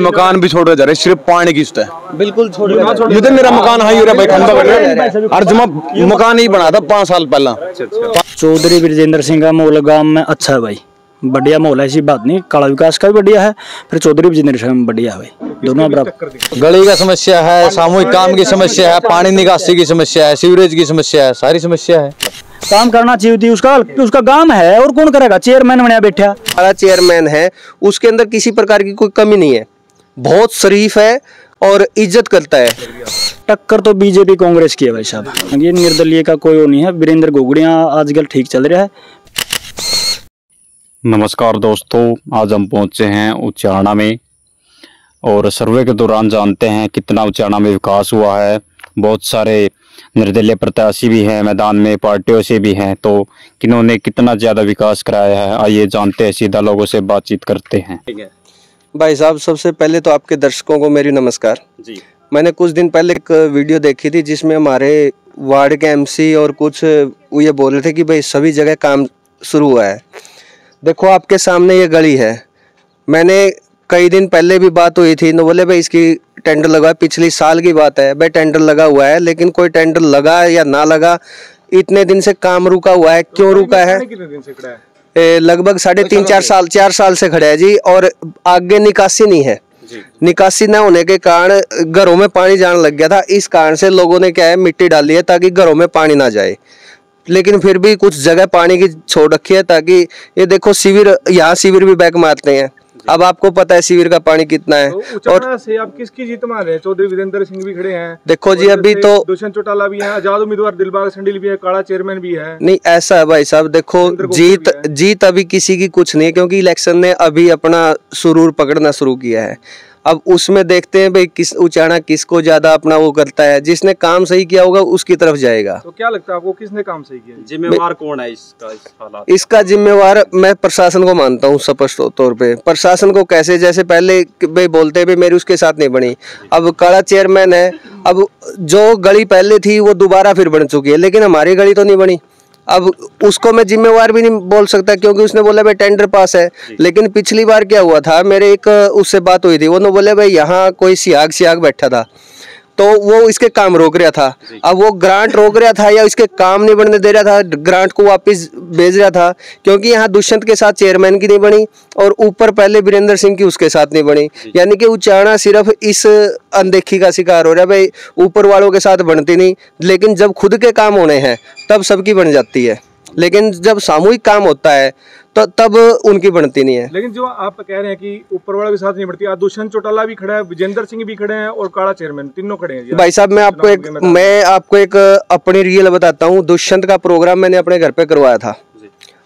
मकान भी छोड़ जा रहे, सिर्फ पानी की है, बिल्कुल छोड़ ये तो मेरा मकान है भाई खंबा और जमा मकान ही बना था 5 साल पहला। चौधरी ब्रजेंद्र सिंह का माहौल गांव में अच्छा है भाई, बढ़िया माहौल है, ऐसी बात नहीं। काला विकास का भी बढ़िया है, फिर चौधरी ब्रजेंद्र सिंह में बढ़िया है भाई, दोनों बराबर। गली का समस्या है, सामूहिक काम की समस्या है, पानी निकासी की समस्या है, सीवरेज की समस्या है, सारी समस्या है। काम करना चाहिए थी, उसका काम है और कौन करेगा, चेयरमैन बनाया बैठा। हमारा चेयरमैन है, उसके अंदर किसी प्रकार की कोई कमी नहीं है, बहुत शरीफ है और इज्जत करता है। टक्कर तो बीजेपी कांग्रेस की है भाई साहब, ये निर्दलीय का कोई वो नहीं है। वीरेंद्र गोगड़िया आजकल ठीक चल रहा है। नमस्कार दोस्तों, आज हम पहुंचे हैं उचाना में और सर्वे के दौरान जानते हैं कितना उचाना में विकास हुआ है। बहुत सारे निर्दलीय प्रत्याशी भी हैं मैदान में, पार्टियों से भी हैं, तो किन्होंने कितना ज़्यादा विकास कराया है आइए जानते हैं, सीधा लोगों से बातचीत करते हैं। भाई साहब, सबसे पहले तो आपके दर्शकों को मेरी नमस्कार जी। मैंने कुछ दिन पहले एक वीडियो देखी थी जिसमें हमारे वार्ड के एमसी और कुछ ये बोल रहे थे कि भाई सभी जगह काम शुरू हुआ है। देखो आपके सामने ये गली है, मैंने कई दिन पहले भी बात हुई थी, तो बोले भाई इसकी टेंडर लगा है, पिछले साल की बात है भाई, टेंडर लगा हुआ है, लेकिन कोई टेंडर लगा या ना लगा, इतने दिन से काम रुका हुआ है। क्यों रुका है? कितने दिन से खड़ा है? लगभग 3.5-4 साल से खड़ा है जी, और आगे निकासी नहीं है। निकासी न होने के कारण घरों में पानी जाने लग गया था, इस कारण से लोगों ने क्या है मिट्टी डाली है ताकि घरों में पानी ना जाए, लेकिन फिर भी कुछ जगह पानी की छोड़ रखी है ताकि ये देखो शिविर, यहाँ शिविर भी बैक मारते हैं। अब आपको पता है शिविर का पानी कितना है। तो और से आप किसकी जीत मान रहे हैं? चौधरी वीरेंद्र सिंह भी खड़े हैं, देखो जी अभी तो दुष्यंत चौटाला भी है, आजाद उम्मीदवार दिलबाग संडील भी है, काला चेयरमैन भी है। नहीं ऐसा है भाई साहब, देखो जीत अभी किसी की कुछ नहीं है, क्योंकि इलेक्शन ने अभी अपना सुरूर पकड़ना शुरू किया है। अब उसमें देखते हैं भाई किस उचाना किसको ज्यादा अपना वो करता है, जिसने काम सही किया होगा उसकी तरफ जाएगा। तो क्या लगता है आपको किसने काम सही किया? जिम्मेवार कौन है इसका जिम्मेवार मैं प्रशासन को मानता हूँ स्पष्ट तौर पे। प्रशासन को कैसे, जैसे पहले भाई बोलते भाई मेरी उसके साथ नहीं बनी, अब काला चेयरमैन है, अब जो गली पहले थी वो दोबारा फिर बन चुकी है, लेकिन हमारी गली तो नहीं बनी। अब उसको मैं जिम्मेवार भी नहीं बोल सकता, क्योंकि उसने बोला भाई टेंडर पास है, लेकिन पिछली बार क्या हुआ था, मेरे एक उससे बात हुई थी, वो ने बोले भाई यहाँ कोई सियाग बैठा था, तो वो इसके काम रोक रहा था। अब वो ग्रांट रोक रहा था या इसके काम नहीं बनने दे रहा था, ग्रांट को वापस भेज रहा था, क्योंकि यहाँ दुष्यंत के साथ चेयरमैन की नहीं बनी और ऊपर पहले वीरेंद्र सिंह की उसके साथ नहीं बनी, यानी कि उचाना सिर्फ इस अनदेखी का शिकार हो रहा है। भाई ऊपर वालों के साथ बनती नहीं, लेकिन जब खुद के काम होने हैं तब सबकी बन जाती है, लेकिन जब सामूहिक काम होता है तो तब उनकी बनती नहीं है। लेकिन जो आप कह रहे हैं कि ऊपर वाला के साथ नहीं बढ़ती, आज दुष्यंत चौटाला भी खड़ा है, विजेंद्र सिंह भी खड़े हैं और काला चेयरमैन, तीनों खड़े हैं। भाई साहब मैं आपको एक अपनी रियल बताता हूँ। दुष्यंत का प्रोग्राम मैंने अपने घर पे करवाया था,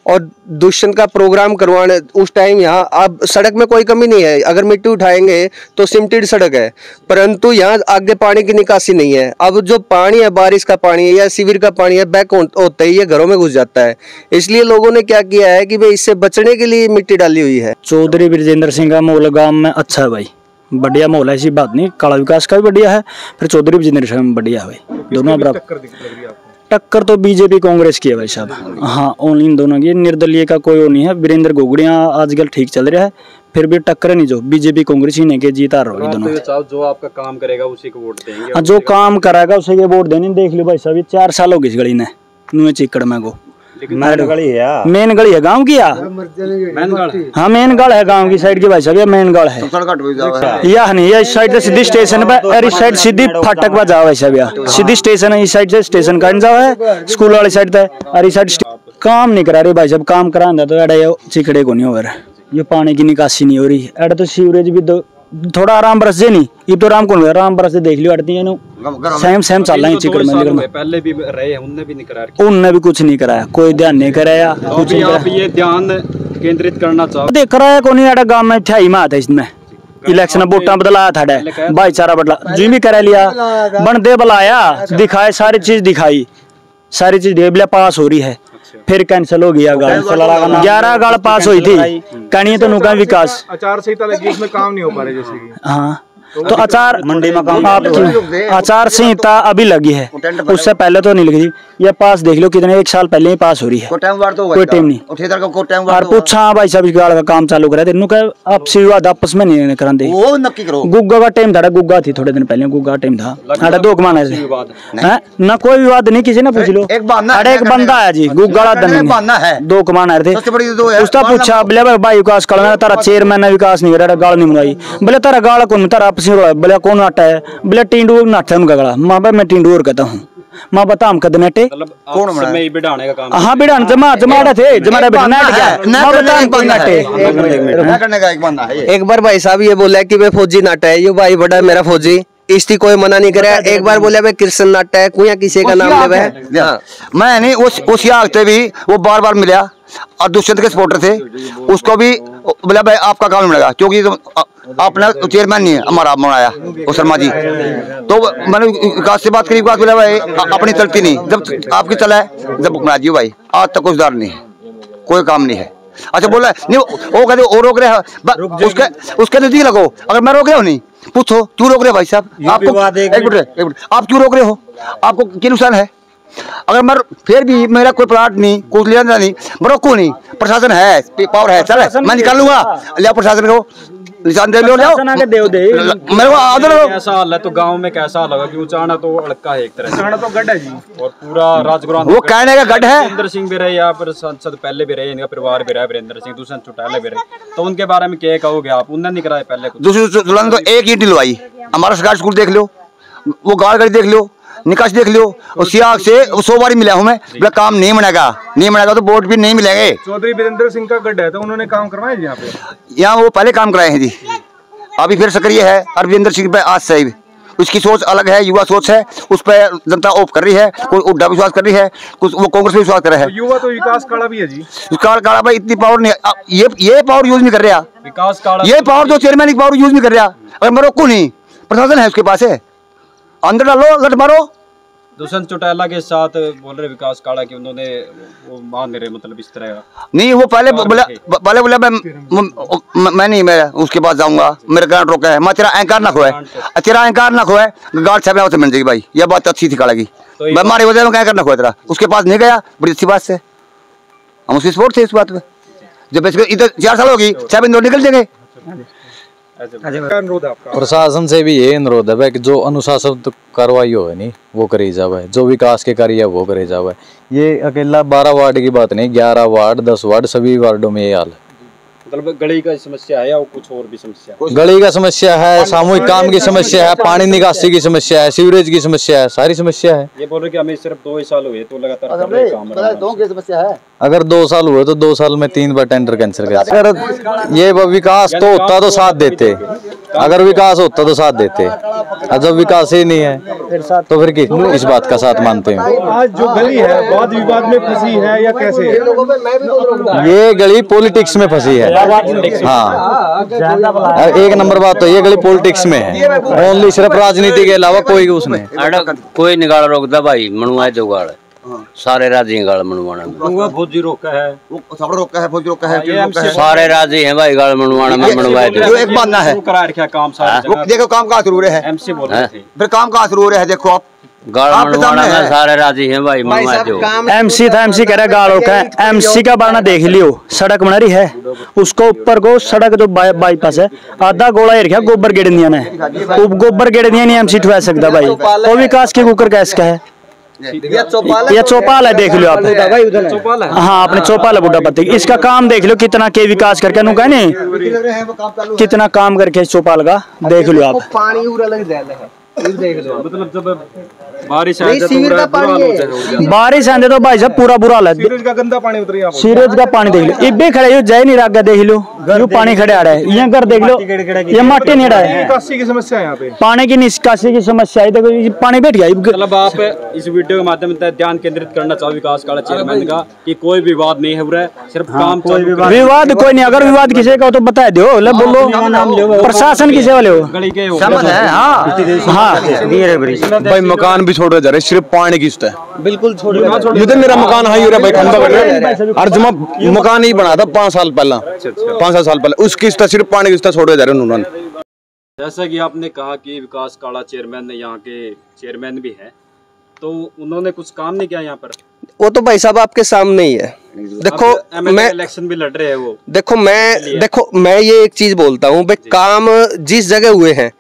और दुष्यंत का प्रोग्राम करवाने उस टाइम यहाँ अब सड़क में कोई कमी नहीं है, अगर मिट्टी उठाएंगे तो सिमटेड सड़क है, परंतु यहाँ आगे पानी की निकासी नहीं है। अब जो पानी है, बारिश का पानी है या शिविर का पानी है, बैक होते ही ये घरों में घुस जाता है। इसलिए लोगों ने क्या किया है कि भाई इससे बचने के लिए मिट्टी डाली हुई है। चौधरी ब्रजेंद्र सिंह का माहौल गांव में अच्छा है भाई, बढ़िया माहौल है, ऐसी बात नहीं। काला विकास का भी बढ़िया है, फिर चौधरी ब्रजेंद्र सिंह में बढ़िया है भाई, दोनों बराबर। टक्कर तो बीजेपी कांग्रेस की है भाई साहब, हाँ ओनली इन दोनों की, निर्दलीय का कोई वो नहीं है। वीरेंद्र गोगड़िया आजकल ठीक चल रहा है, फिर भी टक्कर नहीं, जो बीजेपी कांग्रेस ही नहीं के जीता रहोगी दोनों। जो आपका काम करेगा उसी को वोट देंगे। हाँ जो काम कराएगा उसे ये वोट देनी। देख लो भाई साहब, 4 साल हो गई इस गली ने, नुए चिकड़ में को मेन गली है गांव की, हाँ मेन गढ़ है गांव की साइड की भाई साहब, ये मेन गढ़ है। यह नहीं, ये इस साइड से सीधी स्टेशन पे और इस साइड सीधी फाटक पर जाओ भाई साहब, यहाँ सीधी स्टेशन है, इस साइड से स्टेशन का जाओ है, स्कूल वाली साइड पे, और इस साइड काम नहीं करा रहे भाई साहब। काम कराना तो एडा चिकड़े को नहीं हो रहा, ये पानी की निकासी नहीं हो रही, एडा तो सीवरेज भी थोड़ा आराम बरस जे नहीं, ये तो आराम कौन हुआ, आराम बरस देख लियो अड़ती है सेम चल रहा है चिकड़ में। पहले भी रहे हैं, उनने भी नहीं कराया, उनने भी कुछ नहीं कराया, कोई ध्यान नहीं कराया। आप ये ध्यान केंद्रित करना चाहो, देख कराया कौन नहीं, गाँव में ठाई में आता इसमें इलेक्शन वोटा बदलाया था, भाईचारा बदला जी भी करा लिया, बनदे बुलाया, दिखाए सारी चीज दिखाई, सारी चीज देख पास हो रही है, फिर कैंसिल हो गया। 11 गाड़ पास हुई थी, कहनी तो नुका विकास आचार संहिता लगी, इसमें काम नहीं हो पा रहे जैसे कि। हाँ तो आचार मंडी में काम आपकी आचार संहिता अभी लगी है, उससे पहले तो नहीं लगी थी। ये पास देख लो कितने 1 साल पहले ही पास हो रही है, कोई टाइम नहीं। और पूछा भाई साहब गाड़ का काम चालू करा तेन आपसी विवाद आपस में नहीं करा दे। गुग्गा का टाइम था, गुग्गा थी थोड़े दिन पहले, गुग्गा टाइम था, अरे 2 कमाना ना कोई विवाद नहीं, किसी ने पूछ लो। अरे एक बंदा है जी गुग्गा 2 कमाना थे, उसका पूछा बोले भाई विकास कर तारा चेयरमैन ने विकास नहीं करा, गाल नहीं बनाई। बोले तारा गाल कौन तारा आपसी बोले कौन नाटा है, बोले टिंडू नाटा उनका गला। माँ भाई मैं टिंडूर कहता हूँ, माँ बता हम कद नेटे कौन बिठाने का काम? हाँ बिठान जमाड़ा थे, जमाड़ा एक बार भाई साहब ये बोला कि मैं फौजी नाटा है, ये भाई बड़ा मेरा फौजी, इसकी कोई मना नहीं करे। एक बार बोले भाई कृष्ण नाटा है, कोई किसी का नाम ले मैं नहीं उस याद भी वो बार मिला और दुष्यंत के सपोर्टर थे, उसको भी बोला भाई आपका काम मिलेगा क्योंकि आपने चेयरमैन नहीं है हमारा बनाया वो शर्मा जी। तो मैंने विकास से बात करी, विकास बोला भाई अपनी चलती नहीं, जब आपकी चला है जब बना दियो भाई, आज तक कोई सुधार नहीं है, कोई काम नहीं है। अच्छा बोला नहीं वो कहते वो रोक रहे हैं, उसके नजदीक लगो, अगर मैं रोक रहा हूँ नहीं पूछो क्यों रोक रहे हो भाई साहब, आपको एक मिनट आप क्यों रोक रहे हो, आपको क्या नुकसान है? अगर मैं फिर भी मेरा कोई प्लाट नहीं कुछ लेना नहीं, मैं रोकू नहीं, प्रशासन है पावर है, चल मैं निकाल लूंगा, लिया प्रशासन को निशान दे लो, मेरे को आदर ऐसा हाल है। तो गांव में कैसा हाल होगा कि उचाना तो अड़का है, एक तरह से उचाना तो गढ़ है जी, और पूरा राजग्राम वो कहने का गढ़ है। वीरेंद्र सिंह भी रहे यहाँ पर, सांसद पहले भी रहे, इनका परिवार भी रहा, वीरेंद्र सिंह दुष्यंत चौटाला भी रहे, तो उनके बारे में क्या कहोगे आप? उन्होंने नहीं कराया पहले कुछ? दूसरी तो एक ईंट दिलवाई, हमारा सरकारी स्कूल देख लो, वो गाड़ी देख लो, निकास देख लो, और सियाग से 100 बारी मिला हूँ मैं, बोला काम नहीं बनेगा तो वोट भी नहीं मिलेंगे। चौधरी वीरेंद्र सिंह का गढ़ है तो उन्होंने काम करवाया यहाँ पे? यहाँ वो पहले काम कराए हैं जी, अभी फिर सक्रिय है। और वीरेंद्र सिंह पे आज से उसकी सोच अलग है, युवा सोच है, उस पर जनता ओप कर रही है, कोई उड्डा विश्वास कर रही है, कुछ वो कांग्रेस पे विश्वास कर रहा है। युवा तो विकास काड़ा भी है जी, विकास काड़ा भाई इतनी पावर नहीं, ये पावर यूज नहीं कर रहा, विकास काड़ा ये पावर जो चेयरमैन की पावर यूज नहीं कर रहा। अगर मैं रोकू नहीं, प्रशासन है उसके पास है, अंदर डालो लट मारो। दुष्यंत चौटाला के साथ बोल रहे विकास काड़ा कि उन्होंने वो मान रहे, मतलब इस तरह नहीं, वो पहले बोला मैं नहीं, मैं उसके पास जाऊंगा, मेरा गार्ड रोका है, मैं तेरा अहंकार ना खोए, तेरा अहंकार ना खोए, गार्ड छापे उसे मिल जाएगी भाई, यह बात अच्छी थी काड़ा की, हमारी वजह में क्या करना खोए तेरा, उसके पास नहीं गया, बड़ी अच्छी बात से हम उसकी सपोर्ट थे इस बात में। जब इधर 4 साल होगी 6 महीने निकल जाएंगे। प्रशासन से भी ये अनुरोध है कि जो अनुशासन कार्रवाई हो नहीं वो करी जावे, जो विकास के कार्य है वो करे जावे। ये अकेला 12 वार्ड की बात नहीं, 11 वार्ड 10 वार्ड सभी वार्डों में ये हाल है। मतलब गली का समस्या है या कुछ और भी समस्या? गली का समस्या है, सामूहिक काम की समस्या है, पानी निकासी की समस्या है, सीवरेज की समस्या है, सारी समस्या है। ये बोल रहे कि हमें सिर्फ 2 ही साल हुए तो लगातार समस्या है। अगर 2 साल हुए तो 2 साल में 3 बार टेंडर कैंसिल कर। अगर ये विकास तो होता तो साथ देते, अगर विकास होता तो साथ देते, और जब विकास ही नहीं है तो फिर किस बात का साथ मानते हैं? आज जो गली है वाद विवाद में फंसी है या कैसे है? ये गली पॉलिटिक्स में फंसी है। हाँ, एक नंबर बात तो ये गली पॉलिटिक्स में है, ओनली सिर्फ राजनीति के अलावा कोई उसमें कोई नहीं गाल रोकता भाई, मनुआ जो गाल सारे राजी हैं गाल मनवाना। फौजी रोका है, वो सब रोका है, फौजी रोका है, सारे राजी हैं भाई गाल मनवाना में मनवाए थे। जो एक मानना है करा रखा काम सारा, देखो काम कहाँ शुरू है, एमसी बोल रहे थे, फिर काम कहाँ शुरू है, देखो आप गाल मनवाना में सारे राजी हैं भाई मनवाए थे। एमसी था, एमसी कह रहा गालों का, एमसी का बाना देख लियो, सड़क बना रही है, उसको ऊपर को सड़क जो बाईपास है आधा गोला रखा गोबर गेड़ दिया ने, गोबर गेड़ दिया नहीं एमसी ठुआ सकता भाई। वो विकास के कुकर कैसे का है, ये चौपाल है, देख लो आप। हाँ अपने चौपाल है बुढ़ा पत्ती, इसका काम देख लो कितना के विकास करके नु कह नहीं कितना काम करके चौपाल का देख लो आप। पानी उड़ा लग जाता है, मतलब जब बारिश बारिश आंदे तो भाई साहब पूरा बुरा हाल है, सीवरेज का गंदा पानी उतर रहा है, सीवरेज का पानी देख लो, इब्बे खड़े जय नहीं रागा देख लो, यू पानी खड़े आ रहा है, ये घर देख लो, ये माटी नहीं रहा है, निकासी की समस्या है यहाँ पे, पानी की निकासी की समस्या है, देखो पानी बैठ गया। मतलब आप इस वीडियो के माध्यम से ध्यान केंद्रित करना चाहो विकास काड़ा चेयरमैन का कि कोई विवाद नहीं हो रहा है, सिर्फ काम विवाद कोई नहीं, अगर विवाद किसी का तो बता दो, बोलो प्रशासन किसे वाले हो गली के भाई मकान भी छोड़ जा रहे, सिर्फ पानी की है, बिल्कुल छोड़ युद्ध मेरा मकान है भाई खंबा कर रहे, और जमा मकान ही बना था 5 साल पहला, 5 साल पहले उसकी सिर्फ पानी की छोड़ जा रहे उन्होंने। जैसा कि आपने कहा कि विकास काला चेयरमैन यहाँ के चेयरमैन भी हैं, तो उन्होंने कुछ काम नहीं किया यहाँ पर? वो तो भाई साहब आपके सामने ही है। देखो मैं इलेक्शन भी लड़ रहे हैं वो। देखो मैं ये एक चीज बोलता हूँ भाई, काम जिस जगह हुए हैं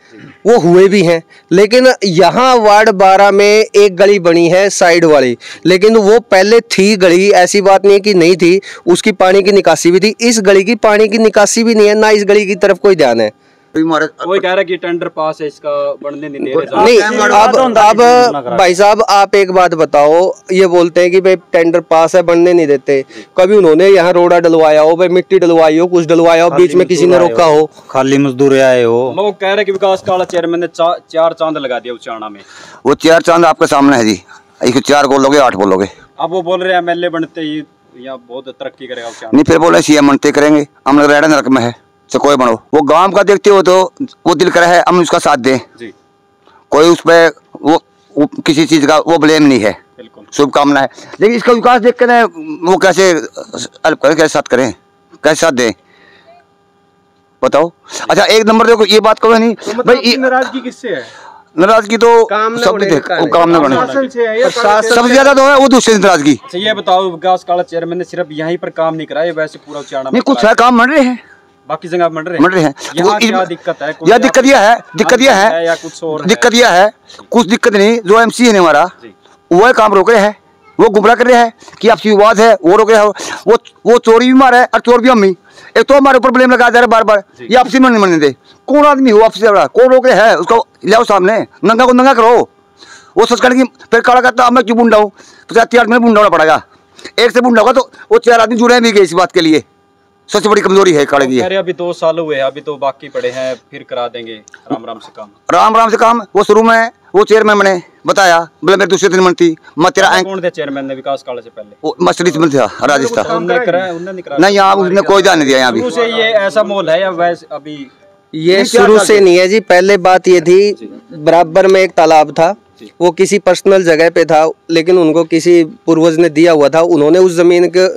वो हुए भी हैं, लेकिन यहाँ वार्ड 12 में एक गली बनी है साइड वाली, लेकिन वो पहले थी गली, ऐसी बात नहीं कि नहीं थी, उसकी पानी की निकासी भी थी। इस गली की पानी की निकासी भी नहीं है, ना इस गली की तरफ कोई ध्यान है। कोई कह रहा है कि टेंडर पास है, इसका बनने नहीं दे रहे। नहीं, अब भाई साहब आप एक बात बताओ, ये बोलते हैं कि भाई टेंडर पास है, बनने नहीं देते। कभी उन्होंने यहाँ रोड़ा डलवाया हो, भाई मिट्टी डलवाई हो, कुछ डलवाया हो, बीच में किसी ने रोका हो, खाली मजदूर आए हो। लोग कह रहे हैं कि विकास काला चेयरमैन ने 4 चांद लगा दिया उचाणा में। वो 4 चांद आपके सामने है जी, 4 बोलोगे 8 बोलोगे। अब वो बोल रहे हैं एमएलए बनते ही यहाँ बहुत तरक्की करेगा उचाणा। नहीं, फिर बोले सीएम बनते करेंगे, हम लोग रेडा नरक में है, तो कोई बनो। वो गांव का देखते हो तो वो दिल कर है हम उसका साथ दें जी। कोई उस पर वो किसी चीज का वो ब्लेम नहीं है, शुभकामना है। लेकिन इसका विकास देख कर वो कैसे हेल्प करें, कैसे साथ करें, कैसे साथ दें, बताओ। अच्छा एक नंबर देखो, ये बात करो नहीं तो मतलब भाई, नाराजगी किससे है? नाराजगी तो काम सब काम न बने, सबसे ज्यादा तो है वो दूसरे नाराजगी। ये बताओ, विकास काला चेयरमैन ने सिर्फ यहीं पर काम नहीं कराया, वैसे पूरा उचाणा नहीं कुछ है काम बन रहे हैं, बाकी जगह बन रहे हैं। यहाँ क्या दिक्कत है? या दिक्कत यह है, या कुछ और दिक्कत यह है, कुछ दिक्कत नहीं। जो एमसी है हमारा वो काम रोक रहे हैं, वो गुमराह कर रहे हैं कि आपसी विवाद है, वो रोक रहे हैं। वो चोरी भी मारा है और चोर भी हम ही। एक तो हमारे ऊपर ब्लेम लगा जा रहे बार बार, ये आपसी में नहीं मनने दे। कौन आदमी हो आपसी वाला, कौन रोक रहे हैं? उसको लाओ सामने, नंगा को नंगा करो। वो सच करने की फिर काला करता मैं क्यों बुंडा हूँ, तो 3-8 में बुंडा होना पड़ेगा। एक से बुंडा होगा तो वो 4 आदमी जुड़े भी गए इस बात के लिए। सबसे बड़ी कमजोरी है काले की। अभी 2 साल हुए हैं, अभी तो बाकी पड़े हैं, फिर करा देंगे राम राम से काम। राम राम से काम। वो शुरू में वो चेयरमैन ने बताया, बोले मेरे दूसरे दिन बनती मैं तेरा कौन थे चेयरमैन ने विकास काले से पहले? वो मस्टरीज में था राजस्थान। नहीं यहाँ उसने कोई ध्यान नहीं दिया। यहाँ भी से ये ऐसा माहौल है या वैसे अभी? ये शुरू से नहीं है जी। पहले बात ये थी, बराबर में एक तालाब था, वो किसी पर्सनल जगह पे था, लेकिन उनको किसी पूर्वज ने दिया हुआ था। उन्होंने उस जमीन के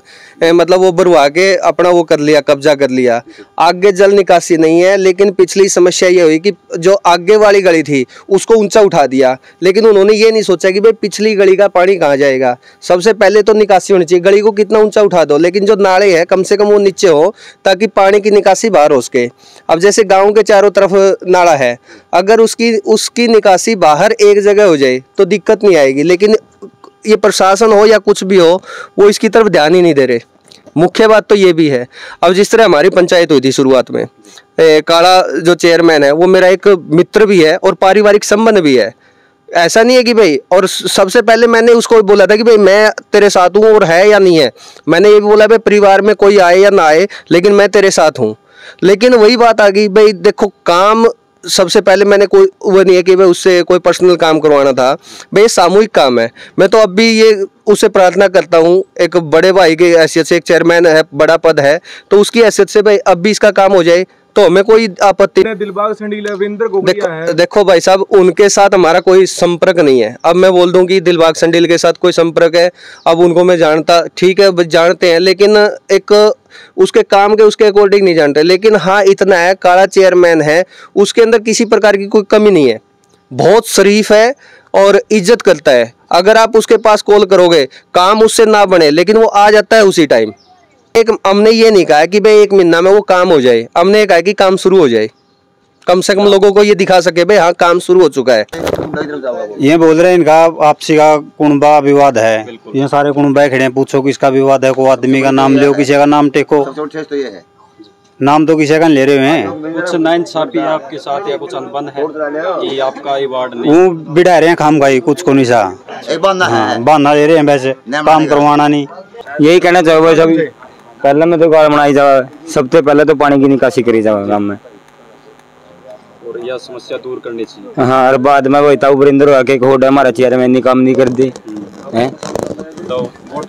मतलब वो भरवा के अपना वो कर लिया, कब्जा कर लिया। आगे जल निकासी नहीं है, लेकिन पिछली समस्या ये हुई कि जो आगे वाली गली थी उसको ऊंचा उठा दिया, लेकिन उन्होंने ये नहीं सोचा कि भाई पिछली गली का पानी कहाँ जाएगा। सबसे पहले तो निकासी होनी चाहिए, गली को कितना ऊंचा उठा दो, लेकिन जो नाले हैं कम से कम वो नीचे हो ताकि पानी की निकासी बाहर हो सके। अब जैसे गाँव के चारों तरफ नाला है, अगर उसकी निकासी बाहर एक जगह हो जाए तो दिक्कत नहीं आएगी, लेकिन ये प्रशासन हो या कुछ भी हो वो इसकी तरफ ध्यान ही नहीं दे रहे। मुख्य बात तो ये भी है। अब जिस तरह हमारी पंचायत हुई थी शुरुआत में, काला जो चेयरमैन है वो मेरा एक मित्र भी है और पारिवारिक संबंध भी है। ऐसा नहीं है कि भाई, और सबसे पहले मैंने उसको बोला था कि भाई मैं तेरे साथ हूँ, और है या नहीं है। मैंने ये भी बोला भाई परिवार में कोई आए या ना आए, लेकिन मैं तेरे साथ हूँ। लेकिन वही बात आ गई भाई, देखो काम सबसे पहले मैंने कोई वो नहीं है कि भाई उससे कोई पर्सनल काम करवाना था, भाई सामूहिक काम है। मैं तो अब भी ये उससे प्रार्थना करता हूँ, एक बड़े भाई की हैसियत से, एक चेयरमैन है, बड़ा पद है, तो उसकी हैसियत से भाई अब भी इसका काम हो जाए तो हमें कोई आपत्ति। दिलबाग संडील रविंद्र गोगड़िया है। देखो भाई साहब, उनके साथ हमारा कोई संपर्क नहीं है। अब मैं बोल दूं कि दिलबाग संडील के साथ कोई संपर्क है, अब उनको मैं जानता, ठीक है जानते हैं, लेकिन एक उसके काम के उसके अकॉर्डिंग नहीं जानते। लेकिन हाँ इतना है, काला चेयरमैन है, उसके अंदर किसी प्रकार की कोई कमी नहीं है, बहुत शरीफ है और इज्जत करता है। अगर आप उसके पास कॉल करोगे, काम उससे ना बने, लेकिन वो आ जाता है उसी टाइम। हमने ये नहीं कहा कि भाई 1 महीना में वो काम हो जाए, हमने कहा कि काम शुरू हो जाए, कम से कम लोगों को ये दिखा सके भाई हाँ काम शुरू हो चुका है। ये बोल रहे हैं इनका आपसी का कुणबा विवाद है, ये सारे कुणबा खड़े हैं, पूछो किसका विवाद है, कोई आदमी का नाम लो, किसी का नाम टेको, नाम तो किसी का ले रहे हैं। कुछ नाइंसाफी आपके साथ या कुछ अनबन है कि आपका ये वार्ड नहीं? वो बिठा रहे हैं खाम खाई, कुछ को नहीं सा बहाना ले रहे हैं, वैसे काम करवाना नहीं। यही कहना चाहोगे सभी, पहले में तो गाड़ बनाई जाए, सबसे पहले तो पानी की निकासी करी जाए गाँव में, और यह समस्या दूर करनी चाहिए। हाँ, और बाद में वही था उपरिंदर आके होड हमारा चेयरमैन काम नहीं कर दी है तो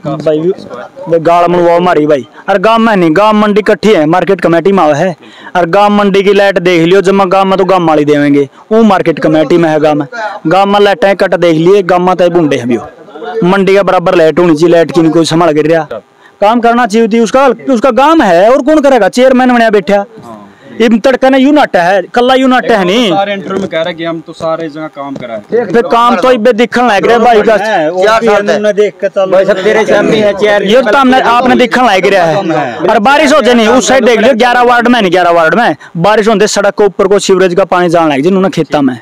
भाई गाड़ मनवाओ हमारी भाई। और गाँव में नहीं, गाँव मंडी इकट्ठी है, मार्केट कमेटी में है, और गाँव मंडी की लाइट देख लियो, जब मैं गाँव में तो गाँव वाली देवेंगे, वो मार्केट कमेटी में है। गाँव में लाइटें कट देख लिए, गाँव में तो बूंदे हैं, मंडी का बराबर लाइट होनी चाहिए, लाइट की नहीं कोई संभाल गिर रहा, काम करना चाहिए थी उसका गांव है, और कौन करेगा, चेयरमैन बनया बैठा। ये तड़का ने यू नाटा है, कल्ला यू नाटा है नहीं। सारे इंटरव्यू में कह रहे कि हम तो सारे जगह काम कराए। फिर काम तो इबे दिखन लग रहा है भाई का, देख के चलो भाई सब तेरे सामने है चेयर। ये तो हमने आपने दिखन लग रहा है। और बारिश होते नहीं उस साइड देख लियो 11 वार्ड में नहीं 11 वार्ड में बारिश होते सड़क के ऊपर को सीवरेज का पानी जान लग जिन्होंने खेता में